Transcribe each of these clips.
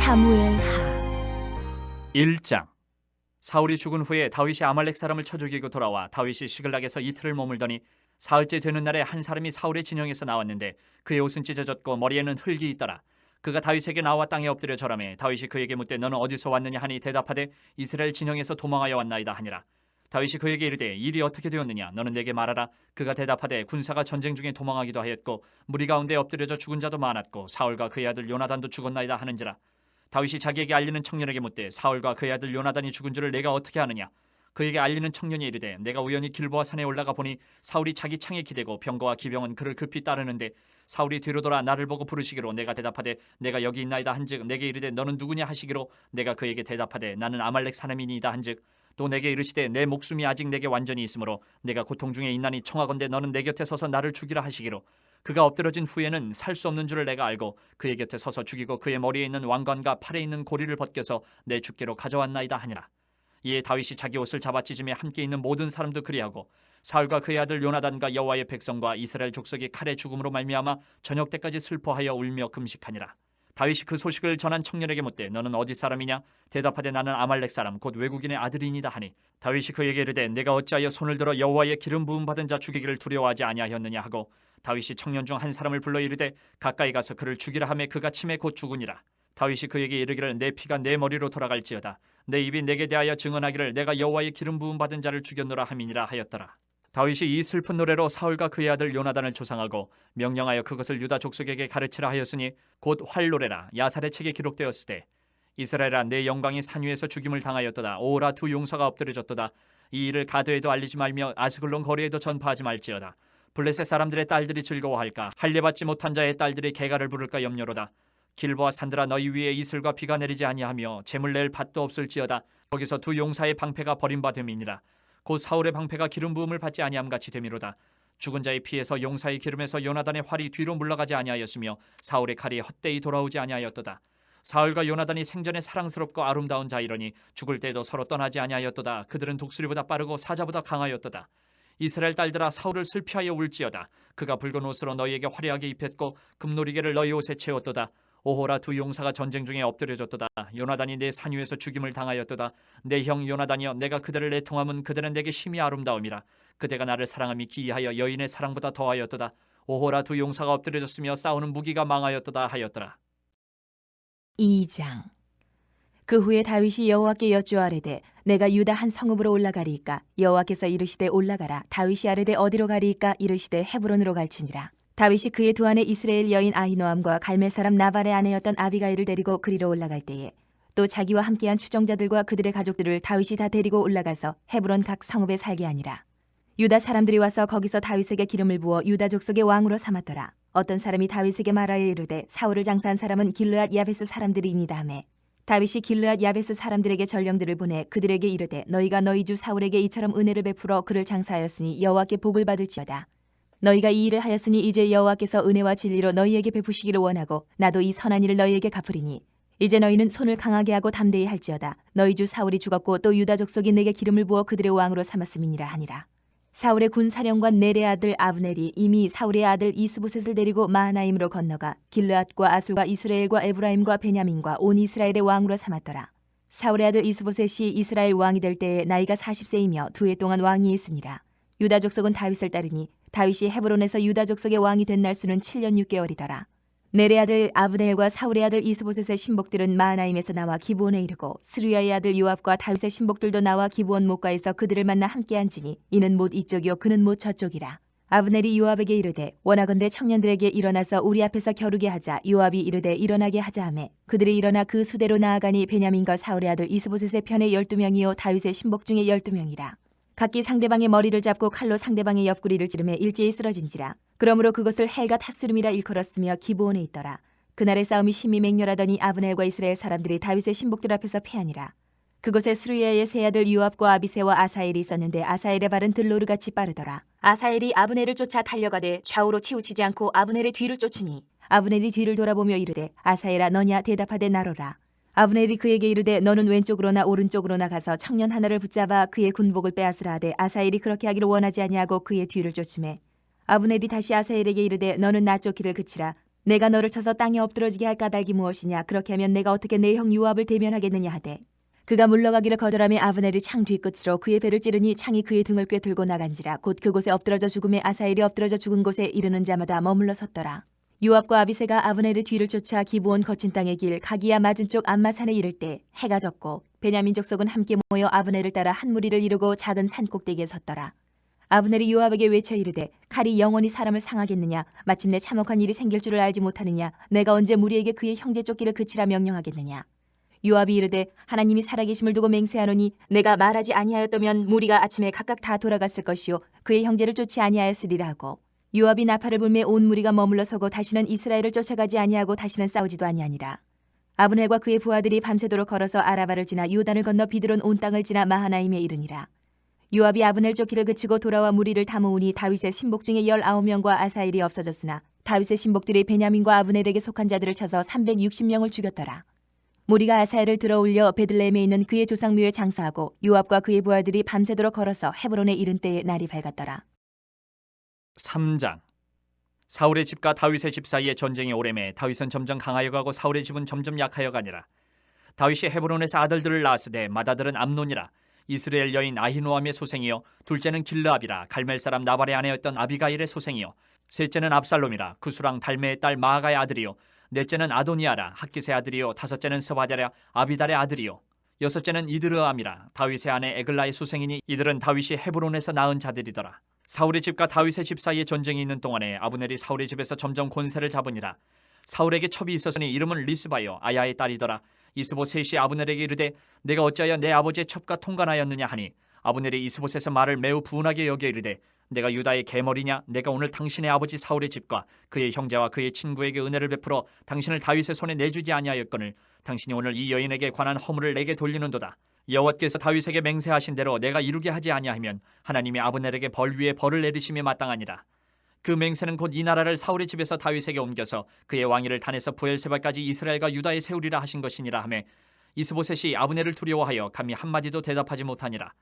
사무엘하 1장. 사울이 죽은 후에 다윗이 아말렉 사람을 쳐 죽이고 돌아와 다윗이 시글락에서 이틀을 머물더니 사흘째 되는 날에 한 사람이 사울의 진영에서 나왔는데 그의 옷은 찢어졌고 머리에는 흙이 있더라. 그가 다윗에게 나와 땅에 엎드려 절하매 다윗이 그에게 묻되 너는 어디서 왔느냐 하니 대답하되 이스라엘 진영에서 도망하여 왔나이다 하니라. 다윗이 그에게 이르되 일이 어떻게 되었느냐 너는 내게 말하라. 그가 대답하되 군사가 전쟁 중에 도망하기도 하였고 무리 가운데 엎드려져 죽은 자도 많았고 사울과 그의 아들 요나단도 죽었나이다 하는지라. 다윗이 자기에게 알리는 청년에게 묻되 사울과 그의 아들 요나단이 죽은 줄을 내가 어떻게 아느냐. 그에게 알리는 청년이 이르되 내가 우연히 길보아 산에 올라가 보니 사울이 자기 창에 기대고 병거와 기병은 그를 급히 따르는데 사울이 뒤로 돌아 나를 보고 부르시기로 내가 대답하되 내가 여기 있나이다 한즉 내게 이르되 너는 누구냐 하시기로 내가 그에게 대답하되 나는 아말렉 사람이니이다 한즉 또 내게 이르시되 내 목숨이 아직 내게 완전히 있으므로 내가 고통 중에 있나니 청하건대 너는 내 곁에 서서 나를 죽이라 하시기로 그가 엎드러진 후에는 살 수 없는 줄을 내가 알고 그의 곁에 서서 죽이고 그의 머리에 있는 왕관과 팔에 있는 고리를 벗겨서 내 주께로 가져왔나이다 하니라. 이에 다윗이 자기 옷을 잡아찢으며 함께 있는 모든 사람도 그리하고 사울과 그의 아들 요나단과 여호와의 백성과 이스라엘 족속이 칼의 죽음으로 말미암아 저녁 때까지 슬퍼하여 울며 금식하니라. 다윗이 그 소식을 전한 청년에게 묻되 너는 어디 사람이냐. 대답하되 나는 아말렉 사람 곧 외국인의 아들이니이다 하니 다윗이 그에게 이르되 내가 어찌하여 손을 들어 여호와의 기름 부음 받은 자 죽이기를 두려워하지 아니하였느냐 하고 다윗이 청년 중 한 사람을 불러 이르되 가까이 가서 그를 죽이라 하매 그가 침에 곧 죽으니라. 다윗이 그에게 이르기를 내 피가 내 머리로 돌아갈지어다 내 입이 내게 대하여 증언하기를 내가 여호와의 기름 부음 받은 자를 죽였노라 함이니라 하였더라. 다윗이 이 슬픈 노래로 사울과 그의 아들 요나단을 조상하고 명령하여 그것을 유다 족속에게 가르치라 하였으니 곧 활노래라 야살의 책에 기록되었으되 이스라엘아 내 영광이 산 위에서 죽임을 당하였도다. 오라 두 용사가 엎드려졌도다. 이 일을 가드에도 알리지 말며 아스글론 거리에도 전파하지 말지어다. 블레셋 사람들의 딸들이 즐거워할까 할례받지 못한 자의 딸들이 개가를 부를까 염려로다. 길보아 산들아 너희 위에 이슬과 비가 내리지 아니하며 재물 낼 밭도 없을지어다. 거기서 두 용사의 방패가 버림받음이니라. 곧 사울의 방패가 기름 부음을 받지 아니함 같이 되미로다. 죽은 자의 피에서 용사의 기름에서 요나단의 활이 뒤로 물러가지 아니하였으며 사울의 칼이 헛되이 돌아오지 아니하였도다. 사울과 요나단이 생전에 사랑스럽고 아름다운 자이러니 죽을 때도 서로 떠나지 아니하였도다. 그들은 독수리보다 빠르고 사자보다 강하였도다. 이스라엘 딸들아 사울을 슬피하여 울지어다. 그가 붉은 옷으로 너희에게 화려하게 입혔고 금노리개를 너희 옷에 채웠도다. 오호라 두 용사가 전쟁 중에 엎드려졌도다. 요나단이 내 산 위에서 죽임을 당하였도다. 내 형 요나단이여 내가 그들을 내통함은 그들은 내게 심히 아름다움이라. 그대가 나를 사랑함이 기이하여 여인의 사랑보다 더하였도다. 오호라 두 용사가 엎드려졌으며 싸우는 무기가 망하였도다 하였더라. 2장. 그 후에 다윗이 여호와께 여쭈아르되 내가 유다 한 성읍으로 올라가리이까. 여호와께서 이르시되 올라가라. 다윗이 아르되 어디로 가리이까. 이르시되 헤브론으로 갈지니라. 다윗이 그의 두 아내 이스라엘 여인 아히노암과 갈멜 사람 나발의 아내였던 아비가일을 데리고 그리로 올라갈 때에 또 자기와 함께한 추종자들과 그들의 가족들을 다윗이 다 데리고 올라가서 헤브론 각 성읍에 살게 하니라. 유다 사람들이 와서 거기서 다윗에게 기름을 부어 유다 족속의 왕으로 삼았더라. 어떤 사람이 다윗에게 말하여 이르되 사울을 장사한 사람은 길르앗 야베스 사람들이니이다 하매 다윗이 길르앗 야베스 사람들에게 전령들을 보내 그들에게 이르되 너희가 너희 주 사울에게 이처럼 은혜를 베풀어 그를 장사하였으니 여호와께 복을 받을지어다. 너희가 이 일을 하였으니 이제 여호와께서 은혜와 진리로 너희에게 베푸시기를 원하고 나도 이 선한 일을 너희에게 갚으리니 이제 너희는 손을 강하게 하고 담대히 할지어다. 너희 주 사울이 죽었고 또 유다 족속이 내게 기름을 부어 그들의 왕으로 삼았음이니라 하니라. 사울의 군사령관 넬의 아들 아브넬이 이미 사울의 아들 이스보셋을 데리고 마하나임으로 건너가 길르앗과 아술과 이스라엘과 에브라임과 베냐민과 온 이스라엘의 왕으로 삼았더라. 사울의 아들 이스보셋이 이스라엘 왕이 될 때에 나이가 40세이며 2해 동안 왕위에 있으니라. 유다 족속은 다윗을 따르니 다윗이 헤브론에서 유다 족속의 왕이 된 날수는 7년 6개월이더라. 넬의 아들 아브넬과 사울의 아들 이스보셋의 신복들은 마하나임에서 나와 기브온에 이르고 스루야의 아들 요압과 다윗의 신복들도 나와 기브온 목가에서 그들을 만나 함께 앉으니 이는 못 이쪽이요 그는 못 저쪽이라. 아브넬이 요압에게 이르되 원하건대 청년들에게 일어나서 우리 앞에서 겨루게 하자. 요압이 이르되 일어나게 하자 하매 그들이 일어나 그 수대로 나아가니 베냐민과 사울의 아들 이스보셋의 편에 12명이요 다윗의 신복 중에 12명이라. 각기 상대방의 머리를 잡고 칼로 상대방의 옆구리를 찌르매 일제히 쓰러진지라. 그러므로 그것을 헬가 타스름이라 일컬었으며 기브온에 있더라. 그날의 싸움이 심히 맹렬하더니 아브넬과 이스라엘 사람들이 다윗의 신복들 앞에서 패하니라. 그곳에 스루야의 세 아들 요압과 아비새와 아사엘이 있었는데 아사엘의 발은 들로르같이 빠르더라. 아사엘이 아브넬을 쫓아 달려가되 좌우로 치우치지 않고 아브넬의 뒤를 쫓으니 아브넬이 뒤를 돌아보며 이르되 아사엘아 너냐. 대답하되 나로라. 아브넬이 그에게 이르되 너는 왼쪽으로나 오른쪽으로나 가서 청년 하나를 붙잡아 그의 군복을 빼앗으라 하되 아사엘이 그렇게 하기를 원하지 아니하고 그의 뒤를 쫓으매 아브넬이 다시 아사엘에게 이르되 너는 나 쫓기를 그치라. 내가 너를 쳐서 땅에 엎드러지게 할 까닭이 무엇이냐? 그렇게 하면 내가 어떻게 내 형 요압을 대면하겠느냐 하되 그가 물러가기를 거절하며 아브넬이 창 뒤끝으로 그의 배를 찌르니 창이 그의 등을 꿰들고 나간지라. 곧 그곳에 엎드러져 죽음에 아사엘이 엎드러져 죽은 곳에 이르는 자마다 머물러 섰더라. 요압과 아비새가 아브넬의 뒤를 쫓아 기브온 거친 땅의 길 가기야 맞은 쪽 암마산에 이를 때 해가 졌고 베냐민 족속은 함께 모여 아브넬을 따라 한 무리를 이루고 작은 산 꼭대기에 섰더라. 아브넬이 요압에게 외쳐 이르되 칼이 영원히 사람을 상하겠느냐? 마침내 참혹한 일이 생길 줄을 알지 못하느냐? 내가 언제 무리에게 그의 형제 쫓기를 그치라 명령하겠느냐? 요압이 이르되 하나님이 살아계심을 두고 맹세하노니 내가 말하지 아니하였다면 무리가 아침에 각각 다 돌아갔을 것이요 그의 형제를 쫓지 아니하였으리라 하고 요압이 나팔을 불매 온 무리가 머물러 서고 다시는 이스라엘을 쫓아가지 아니하고 다시는 싸우지도 아니하니라. 아브넬과 그의 부하들이 밤새도록 걸어서 아라바를 지나 요단을 건너 비드론 온 땅을 지나 마하나임에 이르니라. 요압이 아브넬 쫓기를 그치고 돌아와 무리를 다 모으니 다윗의 신복 중에 19명과 아사엘이 없어졌으나 다윗의 신복들이 베냐민과 아브넬에게 속한 자들을 쳐서 360명을 죽였더라. 무리가 아사엘을 들어올려 베들레헴에 있는 그의 조상묘에 장사하고 요압과 그의 부하들이 밤새도록 걸어서 헤브론에 이른 때에 날이 밝았더라. 3장. 사울의 집과 다윗의 집 사이에 전쟁이 오래매 다윗은 점점 강하여 가고 사울의 집은 점점 약하여 가니라. 다윗이 헤브론에서 아들들을 낳았으되 맏아들은 암논이라. 이스라엘 여인 아히노암의 소생이요 둘째는 길르압이라. 갈멜 사람 나발의 아내였던 아비가일의 소생이요 셋째는 압살롬이라. 구수랑 달메의 딸 마아가의 아들이요 넷째는 아도니아라. 학깃의 아들이요 다섯째는 스바랴라. 아비달의 아들이요 여섯째는 이드르암이라. 다윗의 아내 에글라의 소생이니 이들은 다윗이 헤브론에서 낳은 자들이더라. 사울의 집과 다윗의 집 사이에 전쟁이 있는 동안에 아브넬이 사울의 집에서 점점 권세를 잡으니라. 사울에게 첩이 있었으니 이름은 리스바요 아야의 딸이더라. 이스보셋이 아브넬에게 이르되 내가 어찌하여 내 아버지의 첩과 통관하였느냐 하니 아브넬이 이스보셋의 말을 매우 분하게 여겨 이르되 내가 유다의 계머리냐? 내가 오늘 당신의 아버지 사울의 집과 그의 형제와 그의 친구에게 은혜를 베풀어 당신을 다윗의 손에 내주지 아니하였거늘 당신이 오늘 이 여인에게 관한 허물을 내게 돌리는도다. 여호와께서 다윗에게 맹세하신 대로 내가 이루게 하지 아니하면 하나님이 아브넬에게 벌 위에 벌을 내리심에 마땅하니라. 그 맹세는 곧 이 나라를 사울의 집에서 다윗에게 옮겨서 그의 왕위를 단에서 부엘세바까지 이스라엘과 유다에 세우리라 하신 것이니라 하매 이스보셋이 아브넬을 두려워하여 감히 한마디도 대답하지 못하니라.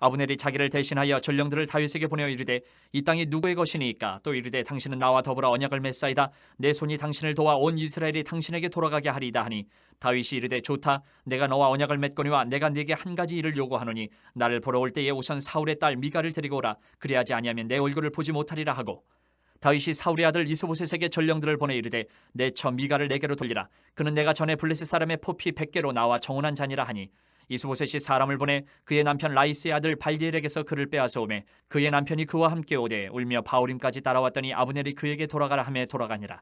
아브넬이 자기를 대신하여 전령들을 다윗에게 보내어 이르되 이 땅이 누구의 것이니까? 또 이르되 당신은 나와 더불어 언약을 맺사이다. 내 손이 당신을 도와 온 이스라엘이 당신에게 돌아가게 하리이다 하니 다윗이 이르되 좋다. 내가 너와 언약을 맺거니와 내가 네게 한 가지 일을 요구하노니 나를 보러 올 때에 우선 사울의 딸 미가를 데리고 오라. 그리하지 아니하면 내 얼굴을 보지 못하리라 하고 다윗이 사울의 아들 이스보셋에게 전령들을 보내 이르되 내 처 미가를 내게로 돌리라. 그는 내가 전에 블레셋 사람의 포피 100개로 나와 정혼한 자니라 하니 이스보셋이 사람을 보내 그의 남편 라이스의 아들 발디엘에게서 그를 빼앗아 오매 그의 남편이 그와 함께 오되 울며 바울임까지 따라왔더니 아브넬이 그에게 돌아가라 하며 돌아가니라.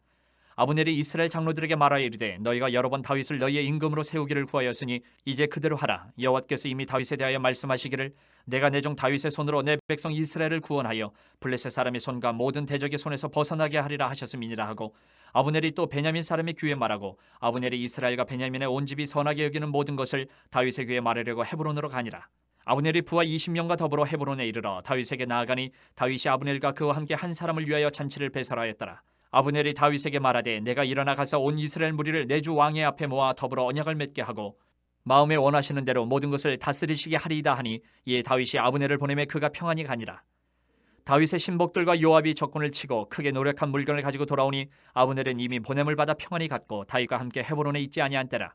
아브넬이 이스라엘 장로들에게 말하여 이르되 너희가 여러 번 다윗을 너희의 임금으로 세우기를 구하였으니 이제 그대로 하라. 여호와께서 이미 다윗에 대하여 말씀하시기를 내가 내 종 다윗의 손으로 내 백성 이스라엘을 구원하여 블레셋 사람의 손과 모든 대적의 손에서 벗어나게 하리라 하셨음이니라 하고 아브넬이 또 베냐민 사람의 귀에 말하고 아브넬이 이스라엘과 베냐민의 온 집이 선하게 여기는 모든 것을 다윗의 귀에 말하려고 헤브론으로 가니라. 아브넬이 부하 20명과 더불어 헤브론에 이르러 다윗에게 나아가니 다윗이 아브넬과 그와 함께 한 사람을 위하여 잔치를 배설하였더라. 아브넬이 다윗에게 말하되 내가 일어나 가서 온 이스라엘 무리를 내 주 왕의 앞에 모아 더불어 언약을 맺게 하고 마음에 원하시는 대로 모든 것을 다스리시게 하리이다 하니 이에 다윗이 아브넬을 보내매 그가 평안히 가니라. 다윗의 신복들과 요압이 적군을 치고 크게 노력한 물건을 가지고 돌아오니 아브넬은 이미 보냄을 받아 평안히 갔고 다윗과 함께 헤브론에 있지 아니한 때라.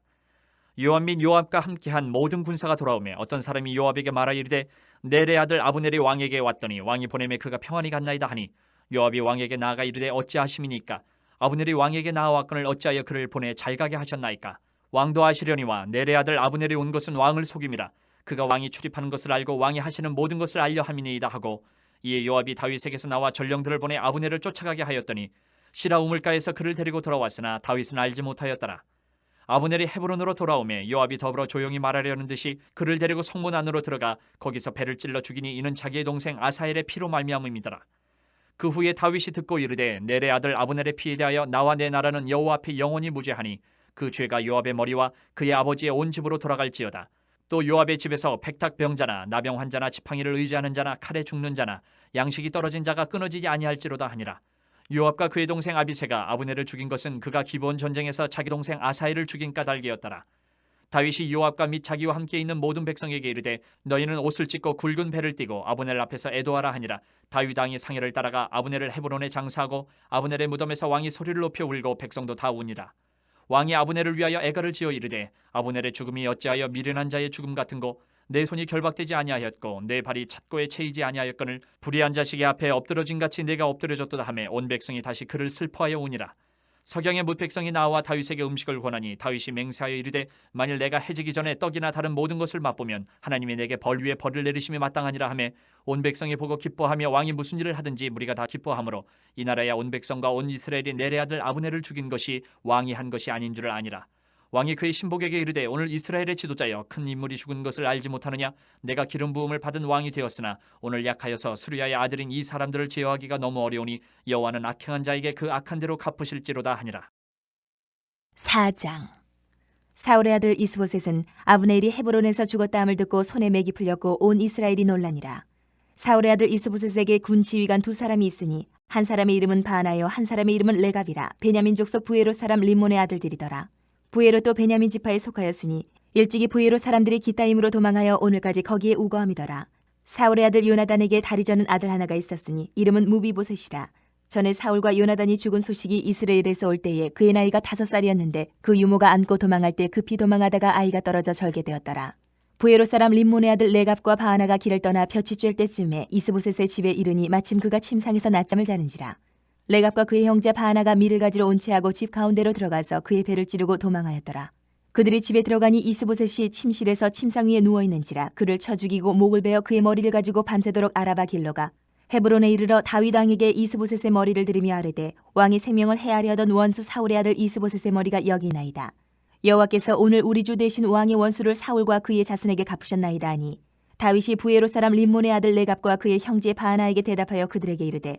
요압 및 요압과 함께한 모든 군사가 돌아오매 어떤 사람이 요압에게 말하여 이르되 넬의 아들 아브넬이 왕에게 왔더니 왕이 보내매 그가 평안히 갔나이다 하니 요압이 왕에게 나아가 이르되 어찌하심이니까? 아브넬이 왕에게 나아왔거늘 어찌하여 그를 보내 잘 가게 하셨나이까? 왕도 아시려니와 넬의 아들 아브넬이 온 것은 왕을 속임이라. 그가 왕이 출입하는 것을 알고 왕이 하시는 모든 것을 알려 함이니이다 하고 이에 요압이 다윗에게서 나와 전령들을 보내 아브넬을 쫓아가게 하였더니 시라 우물가에서 그를 데리고 돌아왔으나 다윗은 알지 못하였더라. 아브넬이 헤브론으로 돌아오매 요압이 더불어 조용히 말하려는 듯이 그를 데리고 성문 안으로 들어가 거기서 배를 찔러 죽이니 이는 자기의 동생 아사엘의 피로 말미암음이더라. 그 후에 다윗이 듣고 이르되 넬의 아들 아브넬의 피에 대하여 나와 내 나라는 여호와 앞에 영원히 무죄하니 그 죄가 요압의 머리와 그의 아버지의 온 집으로 돌아갈지어다. 또 요압의 집에서 백탁병자나 나병 환자나 지팡이를 의지하는 자나 칼에 죽는 자나 양식이 떨어진 자가 끊어지지 아니할지로다 하니라. 요압과 그의 동생 아비새가 아브넬을 죽인 것은 그가 기브온 전쟁에서 자기 동생 아사엘을 죽인 까닭이었더라. 다윗이 요압과 및 자기와 함께 있는 모든 백성에게 이르되 너희는 옷을 찢고 굵은 배를 띠고 아브넬 앞에서 애도하라 하니라. 다윗 왕이 상의를 따라가 아브넬을 헤브론에 장사하고 아브넬의 무덤에서 왕이 소리를 높여 울고 백성도 다 우니라. 왕이 아브넬을 위하여 애가를 지어 이르되 아브넬의 죽음이 어찌하여 미련한 자의 죽음 같은고 내 손이 결박되지 아니하였고 내 발이 찻고에 채이지 아니하였거늘 불의한 자식의 앞에 엎드러진 같이 내가 엎드려졌도다 하매 온 백성이 다시 그를 슬퍼하여 우니라. 석양의 뭇 백성이 나와 다윗에게 음식을 권하니 다윗이 맹세하여 이르되 만일 내가 해지기 전에 떡이나 다른 모든 것을 맛보면 하나님이 내게 벌 위에 벌을 내리심이 마땅하니라 하매 온 백성이 보고 기뻐하며 왕이 무슨 일을 하든지 무리가 다 기뻐하므로 이 나라야 온 백성과 온 이스라엘이 내레 아들 아브넬을 죽인 것이 왕이 한 것이 아닌 줄 아니라. 왕이 그의 신복에게 이르되 오늘 이스라엘의 지도자여 큰 인물이 죽은 것을 알지 못하느냐. 내가 기름 부음을 받은 왕이 되었으나 오늘 약하여서 수르야의 아들인 이 사람들을 제어하기가 너무 어려우니 여호와는 악행한 자에게 그 악한 대로 갚으실지로다 하니라. 4장. 사울의 아들 이스보셋은 아브넬이 헤브론에서 죽었다 함을 듣고 손에 맥이 풀렸고 온 이스라엘이 놀라니라. 사울의 아들 이스보셋에게 군 지휘관 두 사람이 있으니 한 사람의 이름은 바나요 한 사람의 이름은 레갑이라. 베냐민 족속 부에롯 사람 림몬의 아들들이더라. 부에롯도 베냐민 지파에 속하였으니 일찍이 부에롯 사람들이 기타임으로 도망하여 오늘까지 거기에 우거함이더라. 사울의 아들 요나단에게 다리 저는 아들 하나가 있었으니 이름은 무비보셋이라. 전에 사울과 요나단이 죽은 소식이 이스라엘에서 올 때에 그의 나이가 5살이었는데 그 유모가 안고 도망할 때 급히 도망하다가 아이가 떨어져 절개되었더라. 부에롯 사람 림몬의 아들 레갑과 바하나가 길을 떠나 볕이 쬐을 때쯤에 이스보셋의 집에 이르니 마침 그가 침상에서 낮잠을 자는지라. 레갑과 그의 형제 바하나가 밀을 가지러 온 채하고 집 가운데로 들어가서 그의 배를 찌르고 도망하였더라. 그들이 집에 들어가니 이스보셋이 침실에서 침상 위에 누워 있는지라. 그를 쳐 죽이고 목을 베어 그의 머리를 가지고 밤새도록 아라바 길러가 헤브론에 이르러 다윗 왕에게 이스보셋의 머리를 들이며 아뢰되 왕의 생명을 해하려 하던 원수 사울의 아들 이스보셋의 머리가 여기 있나이다. 여호와께서 오늘 우리 주 대신 왕의 원수를 사울과 그의 자손에게 갚으셨나이다 하니 다윗이 부에롯 사람 림몬의 아들 레갑과 그의 형제 바하나에게 대답하여 그들에게 이르되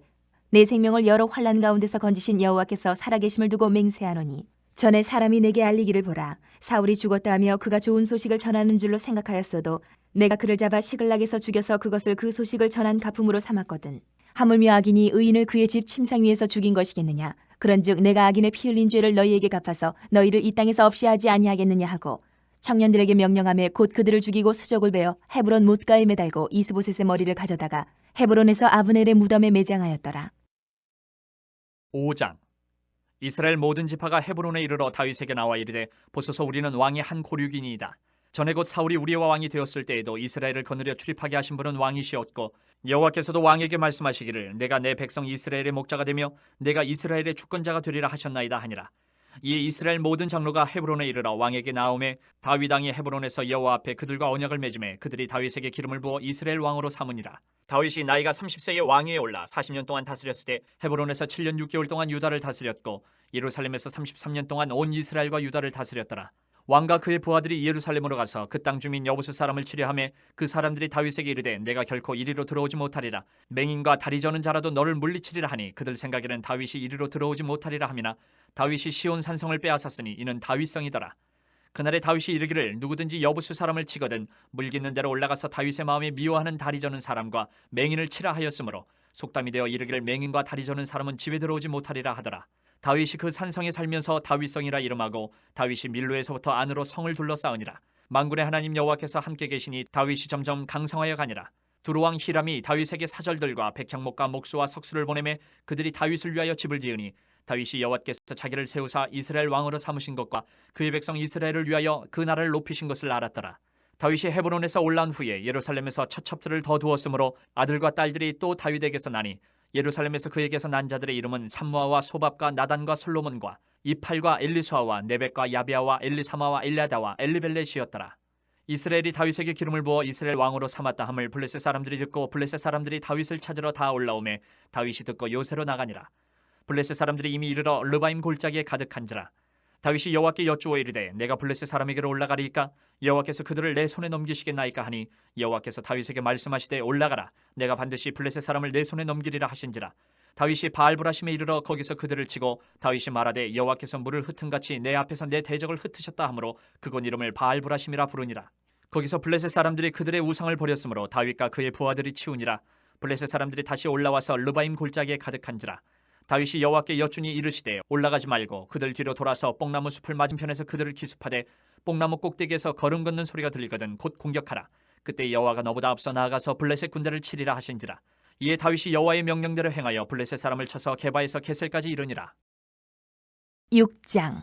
내 생명을 여러 환난 가운데서 건지신 여호와께서 살아계심을 두고 맹세하노니 전에 사람이 내게 알리기를 보라. 사울이 죽었다 하며 그가 좋은 소식을 전하는 줄로 생각하였어도 내가 그를 잡아 시글락에서 죽여서 그것을 그 소식을 전한 가품으로 삼았거든. 하물며 악인이 의인을 그의 집 침상 위에서 죽인 것이겠느냐. 그런즉 내가 악인의 피 흘린 죄를 너희에게 갚아서 너희를 이 땅에서 없이 하지 아니하겠느냐 하고 청년들에게 명령하며 곧 그들을 죽이고 수족을 베어 헤브론 못가에 매달고 이스보셋의 머리를 가져다가 헤브론에서 아브넬의 무덤에 매장하였더라. 5장. 이스라엘 모든 지파가 헤브론에 이르러 다윗에게 나와 이르되 보소서 우리는 왕의 한 고륙이니이다. 전에 곧 사울이 우리와 왕이 되었을 때에도 이스라엘을 거느려 출입하게 하신 분은 왕이시었고 여호와께서도 왕에게 말씀하시기를 내가 내 백성 이스라엘의 목자가 되며 내가 이스라엘의 주권자가 되리라 하셨나이다 하니라. 이에 이스라엘 모든 장로가 헤브론에 이르러 왕에게 나오매 다윗 왕이 헤브론에서 여호와 앞에 그들과 언약을 맺음에 그들이 다윗에게 기름을 부어 이스라엘 왕으로 삼으니라. 다윗이 나이가 30세에 왕위에 올라 40년 동안 다스렸을 때 헤브론에서 7년 6개월 동안 유다를 다스렸고 예루살렘에서 33년 동안 온 이스라엘과 유다를 다스렸더라. 왕과 그의 부하들이 예루살렘으로 가서 그 땅 주민 여부수 사람을 치려하며 그 사람들이 다윗에게 이르되 내가 결코 이리로 들어오지 못하리라. 맹인과 다리 저는 자라도 너를 물리치리라 하니 그들 생각에는 다윗이 이리로 들어오지 못하리라 하미나 다윗이 시온 산성을 빼앗았으니 이는 다윗성이더라. 그날에 다윗이 이르기를 누구든지 여부수 사람을 치거든 물깃는 대로 올라가서 다윗의 마음에 미워하는 다리 저는 사람과 맹인을 치라 하였으므로 속담이 되어 이르기를 맹인과 다리 저는 사람은 집에 들어오지 못하리라 하더라. 다윗이 그 산성에 살면서 다윗성이라 이름하고 다윗이 밀로에서부터 안으로 성을 둘러싸으니라. 만군의 하나님 여호와께서 함께 계시니 다윗이 점점 강성하여 가니라. 두루왕 히람이 다윗에게 사절들과 백향목과 목수와 석수를 보내매 그들이 다윗을 위하여 집을 지으니 다윗이 여호와께서 자기를 세우사 이스라엘 왕으로 삼으신 것과 그의 백성 이스라엘을 위하여 그 나라를 높이신 것을 알았더라. 다윗이 헤브론에서 올라온 후에 예루살렘에서 처첩들을 더 두었으므로 아들과 딸들이 또 다윗에게서 나니 예루살렘에서 그에게서 난 자들의 이름은 삼무아와 소밥과 나단과 솔로몬과 이팔과 엘리수아와 네벡과 야비아와 엘리사마와 엘리아다와 엘리벨렛이었더라. 이스라엘이 다윗에게 기름을 부어 이스라엘 왕으로 삼았다 함을 블레셋 사람들이 듣고 블레셋 사람들이 다윗을 찾으러 다 올라오매 다윗이 듣고 요새로 나가니라. 블레셋 사람들이 이미 이르러 르바임 골짜기에 가득한지라. 다윗이 여호와께 여쭈어 이르되 내가 블레셋 사람에게로 올라가리이까 여호와께서 그들을 내 손에 넘기시겠나이까 하니 여호와께서 다윗에게 말씀하시되 올라가라 내가 반드시 블레셋 사람을 내 손에 넘기리라 하신지라. 다윗이 바알브라심에 이르러 거기서 그들을 치고 다윗이 말하되 여호와께서 물을 흩은같이 내 앞에서 내 대적을 흩으셨다 하므로 그곳 이름을 바알브라심이라 부르니라. 거기서 블레셋 사람들이 그들의 우상을 버렸으므로 다윗과 그의 부하들이 치우니라. 블레셋 사람들이 다시 올라와서 르바임 골짜기에 가득한지라. 다윗이 여호와께 여쭈니 이르시되 올라가지 말고 그들 뒤로 돌아서 뽕나무 숲을 맞은편에서 그들을 기습하되 뽕나무 꼭대기에서 걸음 걷는 소리가 들리거든 곧 공격하라. 그때 여호와가 너보다 앞서 나아가서 블레셋 군대를 치리라 하신지라. 이에 다윗이 여호와의 명령대로 행하여 블레셋 사람을 쳐서 게바에서 게셀까지 이르니라. 6장.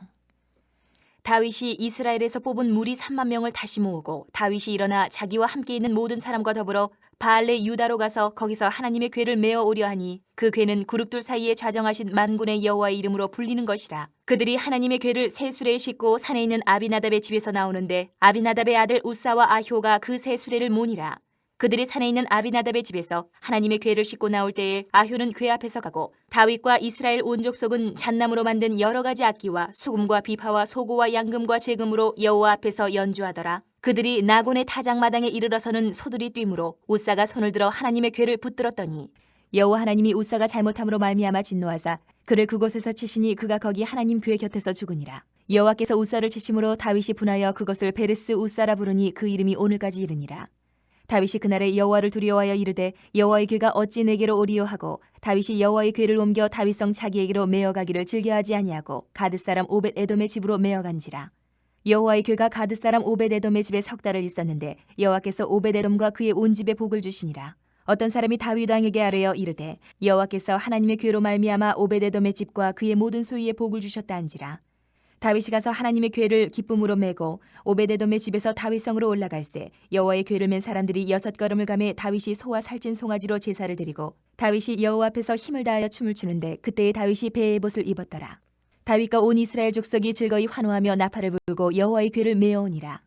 다윗이 이스라엘에서 뽑은 무리 3만 명을 다시 모으고 다윗이 일어나 자기와 함께 있는 모든 사람과 더불어 바알레 유다로 가서 거기서 하나님의 궤를 메어 오려 하니 그 궤는 그룹들 사이에 좌정하신 만군의 여호와의 이름으로 불리는 것이라. 그들이 하나님의 궤를 새 수레에 싣고 산에 있는 아비나답의 집에서 나오는데 아비나답의 아들 우사와 아효가 그 새 수레를 모니라. 그들이 산에 있는 아비나답의 집에서 하나님의 궤를 싣고 나올 때에 아효는 궤 앞에서 가고 다윗과 이스라엘 온 족속은 잣나무로 만든 여러 가지 악기와 수금과 비파와 소고와 양금과 제금으로 여호와 앞에서 연주하더라. 그들이 나곤의 타작마당에 이르러서는 소들이 뛰므로 우사가 손을 들어 하나님의 궤를 붙들었더니 여호와 하나님이 우사가 잘못함으로 말미암아 진노하사 그를 그곳에서 치시니 그가 거기 하나님 궤 곁에서 죽으니라. 여호와께서 우사를 치심으로 다윗이 분하여 그것을 베르스 우사라 부르니 그 이름이 오늘까지 이르니라. 다윗이 그날에 여호와를 두려워하여 이르되 여호와의 궤가 어찌 내게로 오리요 하고 다윗이 여호와의 궤를 옮겨 다윗성 자기에게로 메어가기를 즐겨하지 아니하고 가드 사람 오벳 에돔의 집으로 메어간지라. 여호와의 궤가 가드 사람 오벳 에돔의 집에 석 달을 있었는데 여호와께서 오벳 에돔과 그의 온 집에 복을 주시니라. 어떤 사람이 다윗 왕에게 아뢰어 이르되 여호와께서 하나님의 궤로 말미암아 오벳 에돔의 집과 그의 모든 소유에 복을 주셨다 한지라. 다윗이 가서 하나님의 궤를 기쁨으로 메고 오베데돔의 집에서 다윗성으로 올라갈새 여호와의 궤를 맨 사람들이 6걸음을 가매 다윗이 소와 살찐 송아지로 제사를 드리고 다윗이 여호와 앞에서 힘을 다하여 춤을 추는데 그때에 다윗이 배의 옷을 입었더라. 다윗과 온 이스라엘 족속이 즐거이 환호하며 나팔을 불고 여호와의 궤를 메어오니라.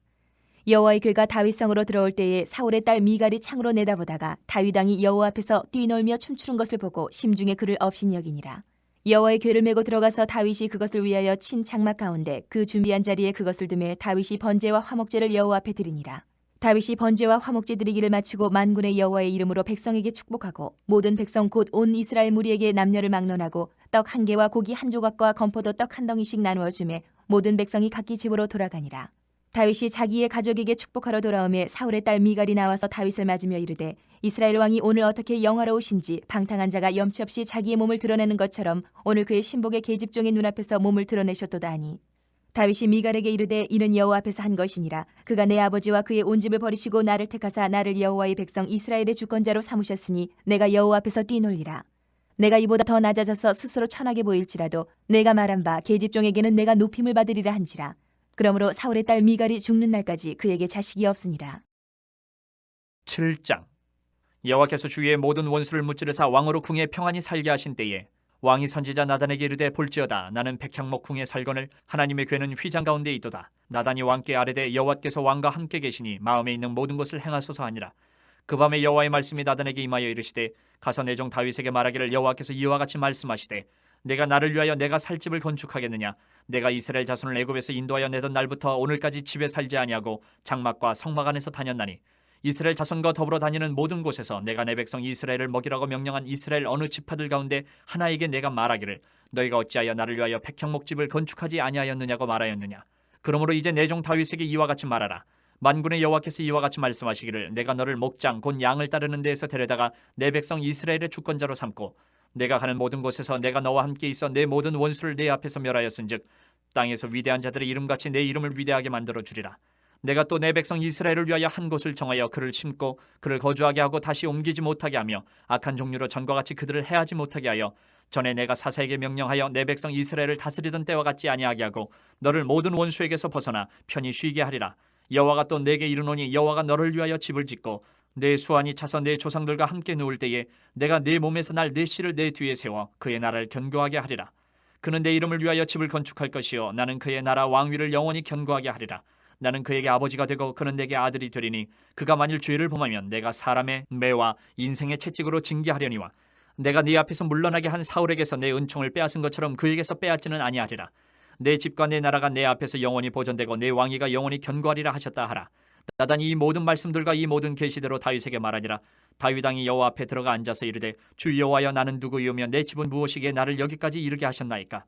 여호와의 궤가 다윗성으로 들어올 때에 사울의 딸 미갈이 창으로 내다보다가 다윗 왕이 여호와 앞에서 뛰놀며 춤추는 것을 보고 심중에 그를 업신 여기니라. 여호와의 궤를 메고 들어가서 다윗이 그것을 위하여 친 장막 가운데 그 준비한 자리에 그것을 두매 다윗이 번제와 화목제를 여호와 앞에 드리니라. 다윗이 번제와 화목제 드리기를 마치고 만군의 여호와의 이름으로 백성에게 축복하고 모든 백성 곧 온 이스라엘 무리에게 남녀를 막론하고 떡 한 개와 고기 한 조각과 건포도 떡 한 덩이씩 나누어 주매 모든 백성이 각기 집으로 돌아가니라. 다윗이 자기의 가족에게 축복하러 돌아오매 사울의 딸 미갈이 나와서 다윗을 맞으며 이르되 이스라엘 왕이 오늘 어떻게 영화로우신지 방탕한 자가 염치 없이 자기의 몸을 드러내는 것처럼 오늘 그의 신복의 계집종의 눈앞에서 몸을 드러내셨도다 하니 다윗이 미갈에게 이르되 이는 여호와 앞에서 한 것이니라. 그가 내 아버지와 그의 온 집을 버리시고 나를 택하사 나를 여호와의 백성 이스라엘의 주권자로 삼으셨으니 내가 여호와 앞에서 뛰놀리라. 내가 이보다 더 낮아져서 스스로 천하게 보일지라도 내가 말한 바 계집종에게는 내가 높임을 받으리라 한지라. 그러므로 사울의 딸 미갈이 죽는 날까지 그에게 자식이 없으니라. 7장. 여호와께서 주위의 모든 원수를 무찌르사 왕으로 궁에 평안히 살게 하신 때에 왕이 선지자 나단에게 이르되 볼지어다 나는 백향목 궁에 살거늘 하나님의 궤는 휘장 가운데 있도다. 나단이 왕께 아뢰되 여호와께서 왕과 함께 계시니 마음에 있는 모든 것을 행하소서 하니라. 그 밤에 여호와의 말씀이 나단에게 임하여 이르시되 가서 내 종 다윗에게 말하기를 여호와께서 이와 같이 말씀하시되 내가 나를 위하여 내가 살 집을 건축하겠느냐. 내가 이스라엘 자손을 애굽에서 인도하여 내던 날부터 오늘까지 집에 살지 아니하고 장막과 성막 안에서 다녔나니 이스라엘 자손과 더불어 다니는 모든 곳에서 내가 내 백성 이스라엘을 먹이라고 명령한 이스라엘 어느 지파들 가운데 하나에게 내가 말하기를 너희가 어찌하여 나를 위하여 백향목 집을 건축하지 아니하였느냐고 말하였느냐. 그러므로 이제 내 종 다윗에게 이와 같이 말하라. 만군의 여호와께서 이와 같이 말씀하시기를 내가 너를 목장 곧 양을 따르는 데에서 데려다가 내 백성 이스라엘의 주권자로 삼고 내가 가는 모든 곳에서 내가 너와 함께 있어 내 모든 원수를 내 앞에서 멸하였은즉 땅에서 위대한 자들의 이름같이 내 이름을 위대하게 만들어 주리라. 내가 또 내 백성 이스라엘을 위하여 한 곳을 정하여 그를 심고 그를 거주하게 하고 다시 옮기지 못하게 하며 악한 종류로 전과 같이 그들을 해하지 못하게 하여 전에 내가 사사에게 명령하여 내 백성 이스라엘을 다스리던 때와 같지 아니하게 하고 너를 모든 원수에게서 벗어나 편히 쉬게 하리라. 여호와가 또 내게 이르노니 여호와가 너를 위하여 집을 짓고 내 수완이 차서 내 조상들과 함께 누울 때에 내가 내 몸에서 날 내 씨를 내 뒤에 세워 그의 나라를 견고하게 하리라. 그는 내 이름을 위하여 집을 건축할 것이요 나는 그의 나라 왕위를 영원히 견고하게 하리라. 나는 그에게 아버지가 되고 그는 내게 아들이 되리니 그가 만일 죄를 범하면 내가 사람의 매와 인생의 채찍으로 징계하려니와 내가 네 앞에서 물러나게 한 사울에게서 내 은총을 빼앗은 것처럼 그에게서 빼앗지는 아니하리라. 내 집과 내 나라가 내 앞에서 영원히 보존되고 내 왕위가 영원히 견고하리라 하셨다 하라. 나단이 이 모든 말씀들과 이 모든 계시대로 다윗에게 말하니라. 다윗 왕이 여호와 앞에 들어가 앉아서 이르되 주 여호와여 나는 누구이오며 내 집은 무엇이기에 나를 여기까지 이르게 하셨나이까.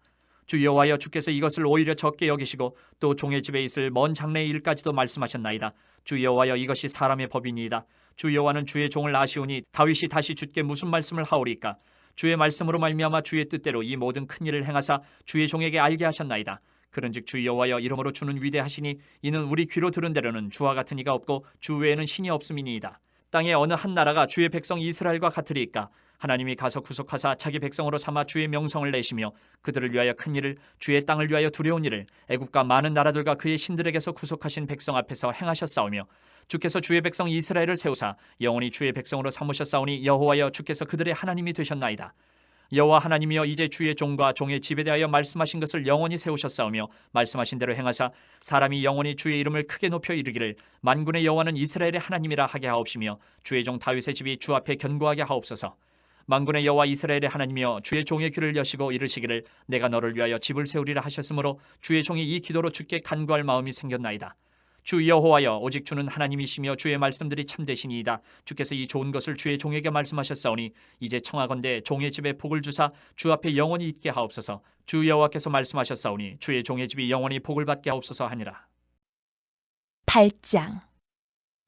주 여호와여 주께서 이것을 오히려 적게 여기시고 또 종의 집에 있을 먼 장래의 일까지도 말씀하셨나이다. 주 여호와여 이것이 사람의 법이니이다. 주 여호와는 주의 종을 아시오니 다윗이 다시 주께 무슨 말씀을 하오리까. 주의 말씀으로 말미암아 주의 뜻대로 이 모든 큰 일을 행하사 주의 종에게 알게 하셨나이다. 그런즉 주 여호와여 이름으로 주는 위대하시니 이는 우리 귀로 들은 대로는 주와 같은 이가 없고 주 외에는 신이 없음이니이다. 땅의 어느 한 나라가 주의 백성 이스라엘과 같으리이까? 하나님이 가서 구속하사 자기 백성으로 삼아 주의 명성을 내시며 그들을 위하여 큰 일을, 주의 땅을 위하여 두려운 일을 애국과 많은 나라들과 그의 신들에게서 구속하신 백성 앞에서 행하셨사오며 주께서 주의 백성 이스라엘을 세우사 영원히 주의 백성으로 삼으셨사오니 여호와여 주께서 그들의 하나님이 되셨나이다. 여호와 하나님이여 이제 주의 종과 종의 집에 대하여 말씀하신 것을 영원히 세우셨사오며 말씀하신 대로 행하사 사람이 영원히 주의 이름을 크게 높여 이르기를 만군의 여호와는 이스라엘의 하나님이라 하게 하옵시며 주의 종 다윗의 집이 주 앞에 견고하게 하옵소서. 만군의 여호와 이스라엘의 하나님이여 주의 종의 귀를 여시고 이르시기를 내가 너를 위하여 집을 세우리라 하셨으므로 주의 종이 이 기도로 주께 간구할 마음이 생겼나이다. 주 여호와여 오직 주는 하나님이시며 주의 말씀들이 참되시니이다. 주께서 이 좋은 것을 주의 종에게 말씀하셨사오니 이제 청하건대 종의 집에 복을 주사 주 앞에 영원히 있게 하옵소서. 주 여호와께서 말씀하셨사오니 주의 종의 집이 영원히 복을 받게 하옵소서 하니라. 8장.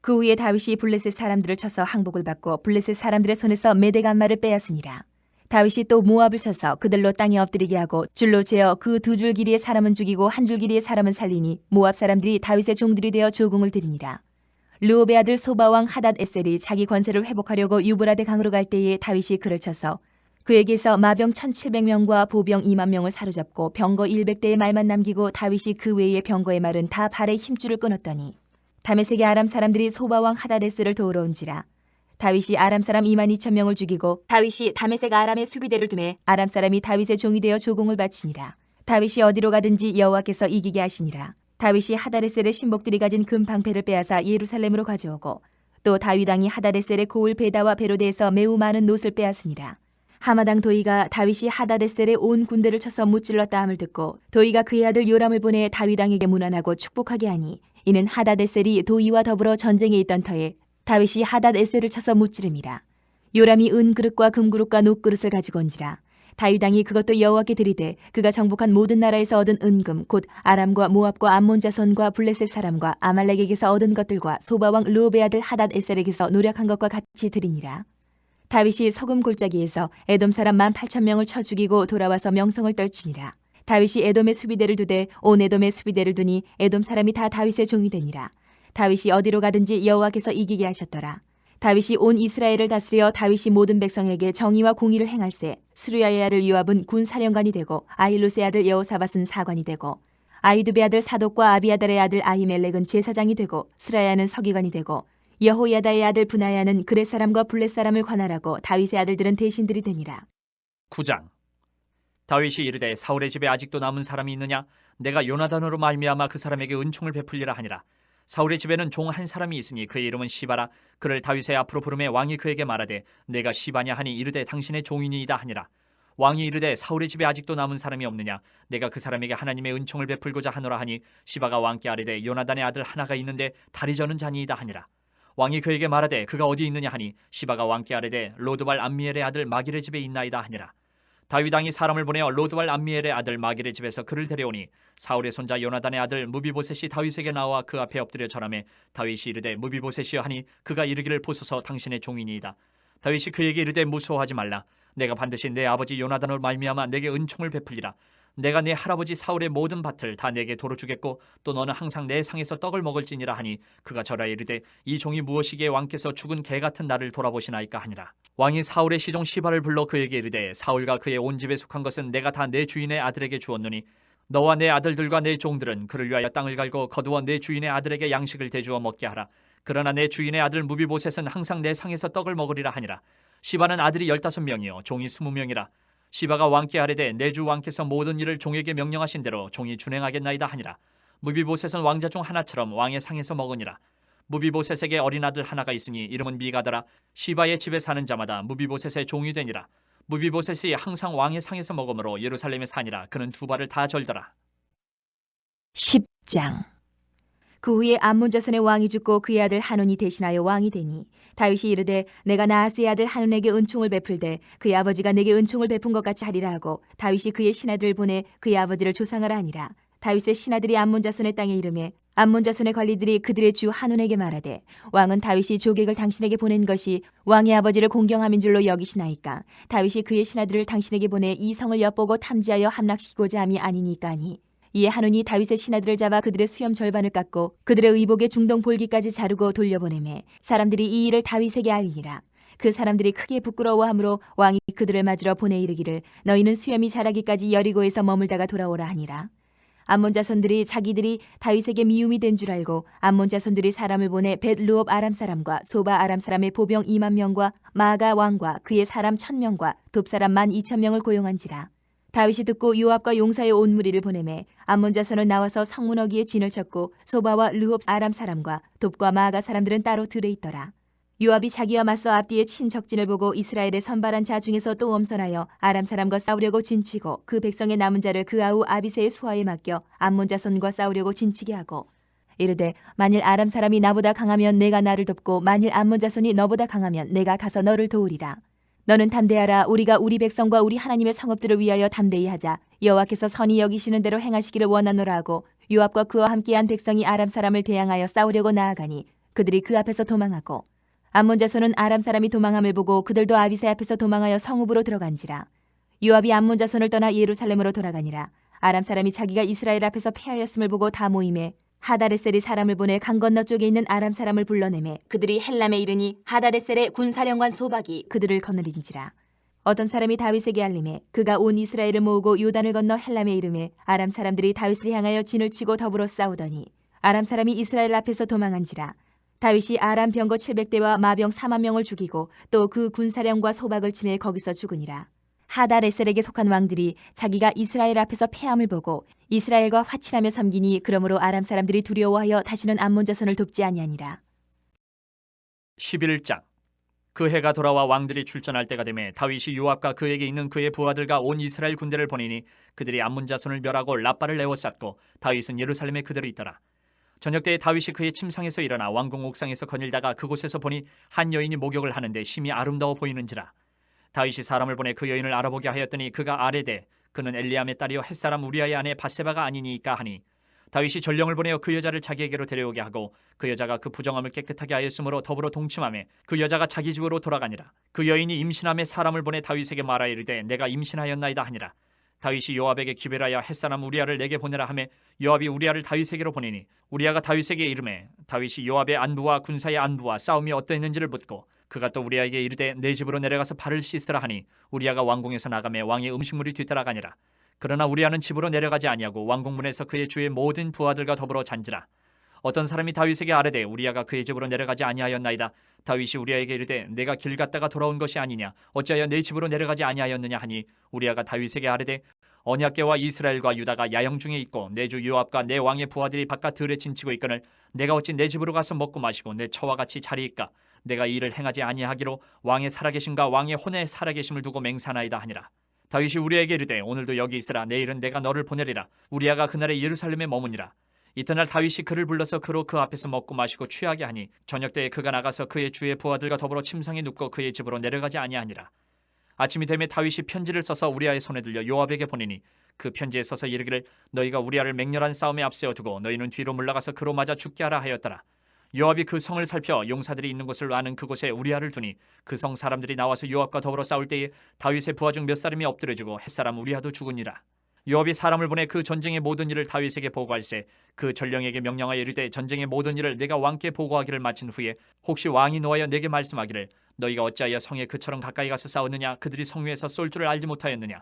그 후에 다윗이 블레셋 사람들을 쳐서 항복을 받고 블레셋 사람들의 손에서 메대간마를 빼앗으니라. 다윗이 또 모압을 쳐서 그들로 땅에 엎드리게 하고 줄로 재어 그 두 줄 길이의 사람은 죽이고 한 줄 길이의 사람은 살리니 모압 사람들이 다윗의 종들이 되어 조공을 드리니라. 르옵의 아들 소바왕 하닷 에셀이 자기 권세를 회복하려고 유브라데 강으로 갈 때에 다윗이 그를 쳐서 그에게서 마병 1700명과 보병 2만 명을 사로잡고 병거 100대의 말만 남기고 다윗이 그 외의 병거의 말은 다 발에 힘줄을 끊었더니 다메섹의 아람 사람들이 소바왕 하닷 에셀을 도우러 온지라. 다윗이 아람 사람 2만 2천 명을 죽이고 다윗이 다메섹 아람의 수비대를 두매 아람 사람이 다윗의 종이 되어 조공을 바치니라. 다윗이 어디로 가든지 여호와께서 이기게 하시니라. 다윗이 하다레셀의 신복들이 가진 금 방패를 빼앗아 예루살렘으로 가져오고 또 다윗 왕이 하다레셀의 고을 베다와 베로데에서 매우 많은 놋을 빼앗으니라. 하마당 도이가 다윗이 하다데셀의 온 군대를 쳐서 무찔렀다 함을 듣고 도이가 그의 아들 요람을 보내 다윗 왕에게 문안하고 축복하게 하니 이는 하다데셀이 도이와 더불어 전쟁에 있던 터에 다윗이 하닷에셀을 쳐서 무찌름이라. 요람이 은그릇과 금그릇과 녹그릇을 가지고 온지라. 다윗 왕이 그것도 여호와께 드리되 그가 정복한 모든 나라에서 얻은 은금 곧 아람과 모압과 암몬 자손과 블레셋 사람과 아말렉에게서 얻은 것들과 소바왕 르옵의 아들 하닷에셀에게서 노력한 것과 같이 드리니라. 다윗이 소금 골짜기에서 에돔 사람 18,000명을 쳐 죽이고 돌아와서 명성을 떨치니라. 다윗이 에돔의 수비대를 두되 온 에돔의 수비대를 두니 에돔 사람이 다 다윗의 종이 되니라. 다윗이 어디로 가든지 여호와께서 이기게 하셨더라. 다윗이 온 이스라엘을 다스려 다윗이 모든 백성에게 정의와 공의를 행할세. 스루야의 아들 요압은 군 사령관이 되고 아힐롯의 아들 여호사밧은 사관이 되고 아이두베 아들 사독과 아비아달의 아들 아히멜렉은 제사장이 되고 스라야는 서기관이 되고 여호야다의 아들 분하야는 그렛 사람과 블렛 사람을 관할하고 다윗의 아들들은 대신들이 되니라. 9장. 다윗이 이르되 사울의 집에 아직도 남은 사람이 있느냐? 내가 요나단으로 말미암아 그 사람에게 은총을 베풀리라 하니라. 사울의 집에는 종 한 사람이 있으니 그의 이름은 시바라. 그를 다윗의 앞으로 부르매 왕이 그에게 말하되 내가 시바냐 하니 이르되 당신의 종이니이다 하니라. 왕이 이르되 사울의 집에 아직도 남은 사람이 없느냐? 내가 그 사람에게 하나님의 은총을 베풀고자 하노라 하니 시바가 왕께 아뢰되 요나단의 아들 하나가 있는데 다리 저는 자니이다 하니라. 왕이 그에게 말하되 그가 어디 있느냐 하니 시바가 왕께 아뢰되 로드발 암미엘의 아들 마길의 집에 있나이다 하니라. 다윗 왕이 사람을 보내어 로드발 암미엘의 아들 마길의 집에서 그를 데려오니 사울의 손자 요나단의 아들 무비보셋이 다윗에게 나와 그 앞에 엎드려 절하매 다윗이 이르되 무비보셋이여 하니 그가 이르기를 보소서 당신의 종이니이다. 다윗이 그에게 이르되 무서워하지 말라. 내가 반드시 내 아버지 요나단으로 말미암아 내게 은총을 베풀리라. 내가 내 할아버지 사울의 모든 밭을 다 내게 도로 주겠고 또 너는 항상 내 상에서 떡을 먹을지니라 하니 그가 절하 이르되 이 종이 무엇이기에 왕께서 죽은 개 같은 나를 돌아보시나이까 하니라. 왕이 사울의 시종 시바를 불러 그에게 이르되 사울과 그의 온 집에 속한 것은 내가 다 내 주인의 아들에게 주었노니 너와 내 아들들과 내 종들은 그를 위하여 땅을 갈고 거두어 내 주인의 아들에게 양식을 대주어 먹게 하라. 그러나 내 주인의 아들 무비보셋은 항상 내 상에서 떡을 먹으리라 하니라. 시바는 아들이 15명이요 종이 20명이라. 시바가 왕께 아뢰되 내 주 왕께서 모든 일을 종에게 명령하신 대로 종이 준행하겠나이다 하니라. 무비보셋은 왕자 중 하나처럼 왕의 상에서 먹으니라. 무비보셋에게 어린 아들 하나가 있으니 이름은 미가더라. 시바의 집에 사는 자마다 무비보셋의 종이 되니라. 무비보셋이 항상 왕의 상에서 먹으므로 예루살렘에 사니라. 그는 두 발을 다 절더라. 10장. 그 후에 암몬 자손의 왕이 죽고 그의 아들 하논이 대신하여 왕이 되니 다윗이 이르되 내가 나하스의 아들 하논에게 은총을 베풀되 그의 아버지가 내게 은총을 베푼 것 같이 하리라 하고 다윗이 그의 신하들을 보내 그의 아버지를 조상하라 하니라. 다윗의 신하들이 암몬 자손의 땅에 이르매 암몬 자손의 관리들이 그들의 주 하논에게 말하되 왕은 다윗이 조객을 당신에게 보낸 것이 왕의 아버지를 공경함인 줄로 여기시나이까? 다윗이 그의 신하들을 당신에게 보내 이 성을 엿보고 탐지하여 함락시키고자 함이 아니니까 하니 이에 한운이 다윗의 신하들을 잡아 그들의 수염 절반을 깎고 그들의 의복의 중동 볼기까지 자르고 돌려보내매 사람들이 이 일을 다윗에게 알리니라. 그 사람들이 크게 부끄러워하므로 왕이 그들을 맞으러 보내 이르기를 너희는 수염이 자라기까지 여리고에서 머물다가 돌아오라 하니라. 암몬 자손들이 자기들이 다윗에게 미움이 된 줄 알고 암몬 자손들이 사람을 보내 벳르옵 아람 사람과 소바 아람 사람의 보병 2만 명과 마가 왕과 그의 사람 1,000명과 돕 사람 12,000명을 고용한지라. 다윗이 듣고 요압과 용사의 온 무리를 보내매 암몬 자손은 나와서 성문어기에 진을 쳤고 소바와 르홉 아람 사람과 돕과 마가 사람들은 따로 들에 있더라. 요압이 자기와 맞서 앞뒤에 친 적진을 보고 이스라엘의 선발한 자 중에서 또 엄선하여 아람 사람과 싸우려고 진치고 그 백성의 남은 자를 그 아우 아비새의 수하에 맡겨 암몬 자손과 싸우려고 진치게 하고 이르되 만일 아람 사람이 나보다 강하면 내가 나를 돕고 만일 암몬 자손이 너보다 강하면 내가 가서 너를 도우리라. 너는 담대하라. 우리가 우리 백성과 우리 하나님의 성읍들을 위하여 담대히 하자. 여호와께서 선히 여기시는 대로 행하시기를 원하노라 하고 요압과 그와 함께한 백성이 아람 사람을 대항하여 싸우려고 나아가니 그들이 그 앞에서 도망하고 암몬 자손은 아람 사람이 도망함을 보고 그들도 아비새 앞에서 도망하여 성읍으로 들어간지라. 요압이 암몬 자손을 떠나 예루살렘으로 돌아가니라. 아람 사람이 자기가 이스라엘 앞에서 패하였음을 보고 다 모임에 하다레셀이 사람을 보내 강 건너 쪽에 있는 아람 사람을 불러내매 그들이 헬람에 이르니 하다레셀의 군사령관 소박이 그들을 거느린지라. 어떤 사람이 다윗에게 알림해 그가 온 이스라엘을 모으고 요단을 건너 헬람에 이르매 아람 사람들이 다윗을 향하여 진을 치고 더불어 싸우더니 아람 사람이 이스라엘 앞에서 도망한지라. 다윗이 아람 병거 700대와 마병 4만 명을 죽이고 또 그 군사령과 소박을 치매 거기서 죽으니라. 하다레셀에게 속한 왕들이 자기가 이스라엘 앞에서 패함을 보고 이스라엘과 화친하며 섬기니 그러므로 아람 사람들이 두려워하여 다시는 암몬 자손을 돕지 아니하니라. 11장. 그 해가 돌아와 왕들이 출전할 때가 되매 다윗이 요압과 그에게 있는 그의 부하들과 온 이스라엘 군대를 보내니 그들이 암몬 자손을 멸하고 라빠를 에워쌌고 다윗은 예루살렘에 그대로 있더라. 저녁 때에 다윗이 그의 침상에서 일어나 왕궁 옥상에서 거닐다가 그곳에서 보니 한 여인이 목욕을 하는데 심히 아름다워 보이는지라. 다윗이 사람을 보내 그 여인을 알아보게 하였더니 그가 아뢰되 그는 엘리암의 딸이요 햇사람 우리아의 아내 바세바가 아니니까 하니 다윗이 전령을 보내어 그 여자를 자기에게로 데려오게 하고 그 여자가 그 부정함을 깨끗하게 하였으므로 더불어 동침하며 그 여자가 자기 집으로 돌아가니라. 그 여인이 임신함에 사람을 보내 다윗에게 말하여 이르되 내가 임신하였나이다 하니라. 다윗이 요압에게 기별하여 햇사람 우리아를 내게 보내라 하매 요압이 우리아를 다윗에게로 보내니 우리아가 다윗에게 이르매 다윗이 요압의 안부와 군사의 안부와 싸움이 어떠했는지를 묻고 그가 또 우리아에게 이르되 내 집으로 내려가서 발을 씻으라 하니 우리아가 왕궁에서 나가매 왕의 음식물이 뒤따라가니라. 그러나 우리아는 집으로 내려가지 아니하고 왕궁문에서 그의 주의 모든 부하들과 더불어 잔지라. 어떤 사람이 다윗에게 아뢰되 우리아가 그의 집으로 내려가지 아니하였나이다. 다윗이 우리아에게 이르되 내가 길 갔다가 돌아온 것이 아니냐 어찌하여 내 집으로 내려가지 아니하였느냐 하니 우리아가 다윗에게 아뢰되 언약궤와 이스라엘과 유다가 야영 중에 있고 내 주 요압과 내 왕의 부하들이 바깥 들에 진치고 있거늘 내가 어찌 내 집으로 가서 먹고 마시고 내 처와 같이 자리이까. 내가 이 일을 행하지 아니하기로 왕의 살아계심과 왕의 혼의 살아계심을 두고 맹세하나이다 하니라. 다윗이 우리아에게 이르되 오늘도 여기 있으라. 내일은 내가 너를 보내리라. 우리아가 그날에 예루살렘에 머무니라. 이튿날 다윗이 그를 불러서 그로 그 앞에서 먹고 마시고 취하게 하니 저녁 때에 그가 나가서 그의 주의 부하들과 더불어 침상에 눕고 그의 집으로 내려가지 아니하니라. 아침이 되매 다윗이 편지를 써서 우리아의 손에 들려 요압에게 보내니 그 편지에 써서 이르기를 너희가 우리아를 맹렬한 싸움에 앞세워 두고 너희는 뒤로 물러가서 그로 맞아 죽게 하라 하였더라. 요압이 그 성을 살펴 용사들이 있는 곳을 아는 그곳에 우리아를 두니 그 성 사람들이 나와서 요압과 더불어 싸울 때에 다윗의 부하 중 몇 사람이 엎드려지고 햇사람 우리아도 죽으니라. 요압이 사람을 보내 그 전쟁의 모든 일을 다윗에게 보고할세 그 전령에게 명령하여 이르되 전쟁의 모든 일을 내가 왕께 보고하기를 마친 후에 혹시 왕이 노하여 내게 말씀하기를 너희가 어찌하여 성에 그처럼 가까이 가서 싸웠느냐 그들이 성 위에서 쏠 줄을 알지 못하였느냐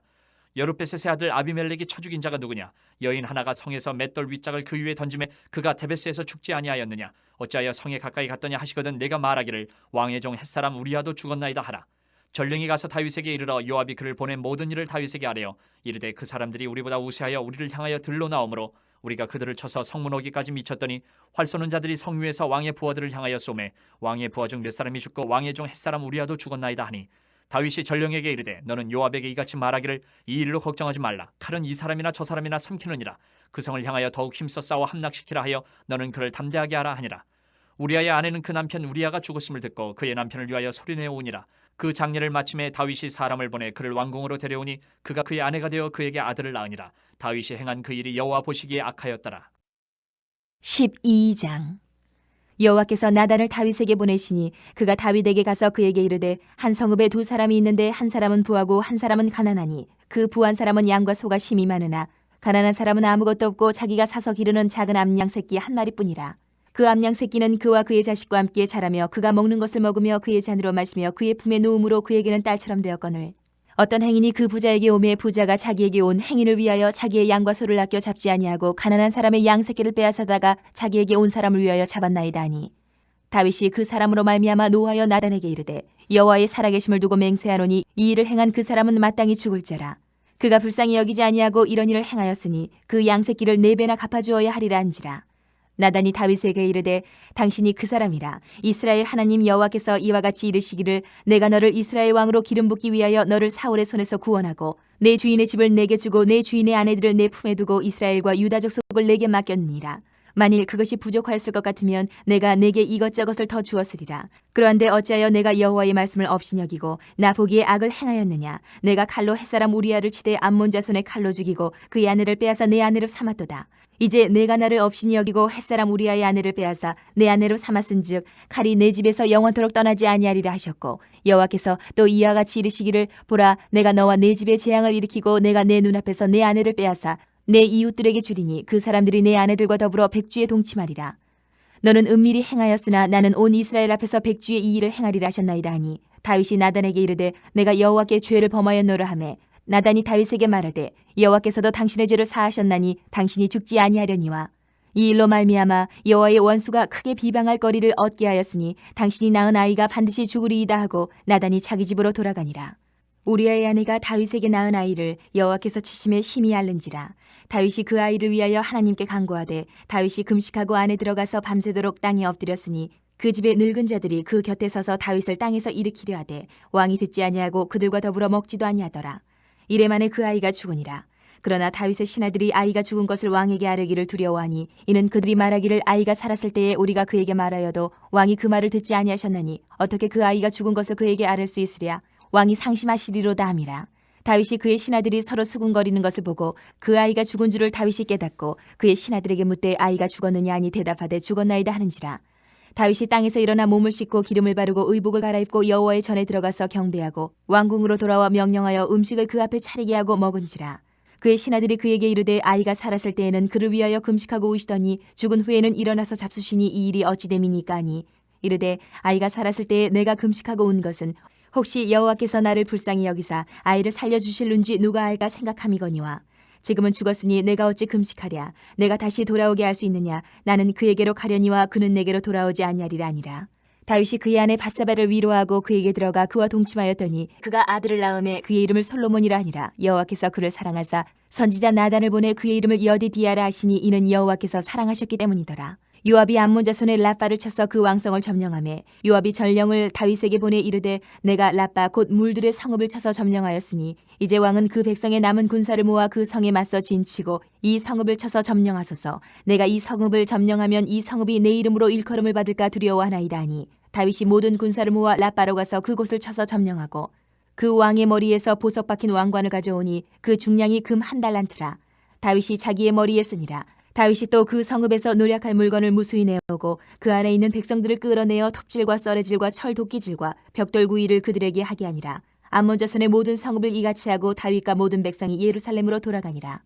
여룻베셋의 아들 아비멜렉이 쳐 죽인 자가 누구냐 여인 하나가 성에서 맷돌 윗짝을 그 위에 던짐에 그가 데베스에서 죽지 아니하였느냐 어찌하여 성에 가까이 갔더냐 하시거든 내가 말하기를 왕의 종 햇사람 우리아도 죽었나이다 하라. 전령이 가서 다윗에게 이르러 요압이 그를 보낸 모든 일을 다윗에게 아뢰어 이르되 그 사람들이 우리보다 우세하여 우리를 향하여 들러 나오므로 우리가 그들을 쳐서 성문 오기까지 미쳤더니 활 쏘는 자들이 성 위에서 왕의 부하들을 향하여 쏘매 왕의 부하 중 몇 사람이 죽고 왕의 종 햇사람 우리아도 죽었나이다 하니 다윗이 전령에게 이르되 너는 요압에게 이같이 말하기를 이 일로 걱정하지 말라. 칼은 이 사람이나 저 사람이나 삼키느니라. 그 성을 향하여 더욱 힘써 싸워 함락시키라 하여 너는 그를 담대하게 하라 하니라. 우리아의 아내는 그 남편 우리아가 죽었음을 듣고 그의 남편을 위하여 소리내어 오니라. 그 장례를 마침에 다윗이 사람을 보내 그를 왕궁으로 데려오니 그가 그의 아내가 되어 그에게 아들을 낳으니라. 다윗이 행한 그 일이 여호와 보시기에 악하였더라. 12장. 여호와께서 나단을 다윗에게 보내시니 그가 다윗에게 가서 그에게 이르되 한 성읍에 두 사람이 있는데 한 사람은 부하고 한 사람은 가난하니 그 부한 사람은 양과 소가 심이 많으나 가난한 사람은 아무것도 없고 자기가 사서 기르는 작은 암양 새끼 한 마리뿐이라. 그 암양 새끼는 그와 그의 자식과 함께 자라며 그가 먹는 것을 먹으며 그의 잔으로 마시며 그의 품에 누움으로 그에게는 딸처럼 되었거늘. 어떤 행인이 그 부자에게 오매 부자가 자기에게 온 행인을 위하여 자기의 양과 소를 아껴 잡지 아니하고 가난한 사람의 양 새끼를 빼앗아다가 자기에게 온 사람을 위하여 잡았나이다 하니, 다윗이 그 사람으로 말미암아 노하여 나단에게 이르되 여호와의 살아계심을 두고 맹세하노니 이 일을 행한 그 사람은 마땅히 죽을지라. 그가 불쌍히 여기지 아니하고 이런 일을 행하였으니 그 양 새끼를 4배나 갚아주어야 하리라 한지라. 나단이 다윗에게 이르되 당신이 그 사람이라. 이스라엘 하나님 여호와께서 이와 같이 이르시기를 내가 너를 이스라엘 왕으로 기름 붓기 위하여 너를 사울의 손에서 구원하고 내 주인의 집을 내게 주고 내 주인의 아내들을 내 품에 두고 이스라엘과 유다 족속을 내게 맡겼느니라. 만일 그것이 부족하였을 것 같으면 내가 내게 이것저것을 더 주었으리라. 그러한데 어찌하여 내가 여호와의 말씀을 업신여기고 나 보기에 악을 행하였느냐. 내가 칼로 햇사람 우리아를 치되 암몬 자손의 칼로 죽이고 그의 아내를 빼앗아 내 아내로 삼았도다. 이제 내가 나를 업신이 여기고 햇사람 우리아의 아내를 빼앗아 내 아내로 삼았은즉 칼이 내 집에서 영원토록 떠나지 아니하리라 하셨고, 여호와께서 또 이와 같이 이르시기를 보라 내가 너와 내 집에 재앙을 일으키고 내가 내 눈앞에서 내 아내를 빼앗아 내 이웃들에게 주리니 그 사람들이 내 아내들과 더불어 백주에 동침하리라. 너는 은밀히 행하였으나 나는 온 이스라엘 앞에서 백주의 이 일을 행하리라 하셨나이다 하니, 다윗이 나단에게 이르되 내가 여호와께 죄를 범하였노라 하매, 나단이 다윗에게 말하되 여호와께서도 당신의 죄를 사하셨나니 당신이 죽지 아니하려니와 이 일로 말미암아 여호와의 원수가 크게 비방할 거리를 얻게 하였으니 당신이 낳은 아이가 반드시 죽으리이다 하고 나단이 자기 집으로 돌아가니라. 우리아의 아내가 다윗에게 낳은 아이를 여호와께서 치심에 심히 앓는지라. 다윗이 그 아이를 위하여 하나님께 간구하되 다윗이 금식하고 안에 들어가서 밤새도록 땅에 엎드렸으니 그 집의 늙은 자들이 그 곁에 서서 다윗을 땅에서 일으키려 하되 왕이 듣지 아니하고 그들과 더불어 먹지도 아니하더라. 이래 만에 그 아이가 죽으니라. 그러나 다윗의 신하들이 아이가 죽은 것을 왕에게 아뢰기를 두려워하니 이는 그들이 말하기를 아이가 살았을 때에 우리가 그에게 말하여도 왕이 그 말을 듣지 아니하셨나니 어떻게 그 아이가 죽은 것을 그에게 아뢰 수 있으랴. 왕이 상심하시리로다 함이라. 다윗이 그의 신하들이 서로 수군거리는 것을 보고 그 아이가 죽은 줄을 다윗이 깨닫고 그의 신하들에게 묻되 아이가 죽었느냐 하니 대답하되 죽었나이다 하는지라. 다윗이 땅에서 일어나 몸을 씻고 기름을 바르고 의복을 갈아입고 여호와의 전에 들어가서 경배하고 왕궁으로 돌아와 명령하여 음식을 그 앞에 차리게 하고 먹은지라. 그의 신하들이 그에게 이르되 아이가 살았을 때에는 그를 위하여 금식하고 오시더니 죽은 후에는 일어나서 잡수시니 이 일이 어찌 됨이니까 하니, 이르되 아이가 살았을 때에 내가 금식하고 온 것은 혹시 여호와께서 나를 불쌍히 여기사 아이를 살려주실는지 누가 알까 생각함이거니와 지금은 죽었으니 내가 어찌 금식하랴. 내가 다시 돌아오게 할 수 있느냐. 나는 그에게로 가려니와 그는 내게로 돌아오지 아니하리라 아니라. 다윗이 그의 아내 밧세바를 위로하고 그에게 들어가 그와 동침하였더니 그가 아들을 낳음에 그의 이름을 솔로몬이라 하니라. 여호와께서 그를 사랑하사 선지자 나단을 보내 그의 이름을 여디디아라 하시니 이는 여호와께서 사랑하셨기 때문이더라. 요압이 암몬 자손의 라빠를 쳐서 그 왕성을 점령하매 요압이 전령을 다윗에게 보내 이르되 내가 라빠 곧 물들의 성읍을 쳐서 점령하였으니 이제 왕은 그 백성의 남은 군사를 모아 그 성에 맞서 진치고 이 성읍을 쳐서 점령하소서. 내가 이 성읍을 점령하면 이 성읍이 내 이름으로 일컬음을 받을까 두려워하나이다 하니, 다윗이 모든 군사를 모아 라빠로 가서 그곳을 쳐서 점령하고 그 왕의 머리에서 보석 박힌 왕관을 가져오니 그 중량이 금 1달란트라. 다윗이 자기의 머리에 쓰니라. 다윗이 또 그 성읍에서 노략할 물건을 무수히 내오고 그 안에 있는 백성들을 끌어내어 톱질과 썰애질과 철 도끼질과 벽돌 구이를 그들에게 하게 하니라. 암몬 자손의 모든 성읍을 이같이 하고 다윗과 모든 백성이 예루살렘으로 돌아가니라.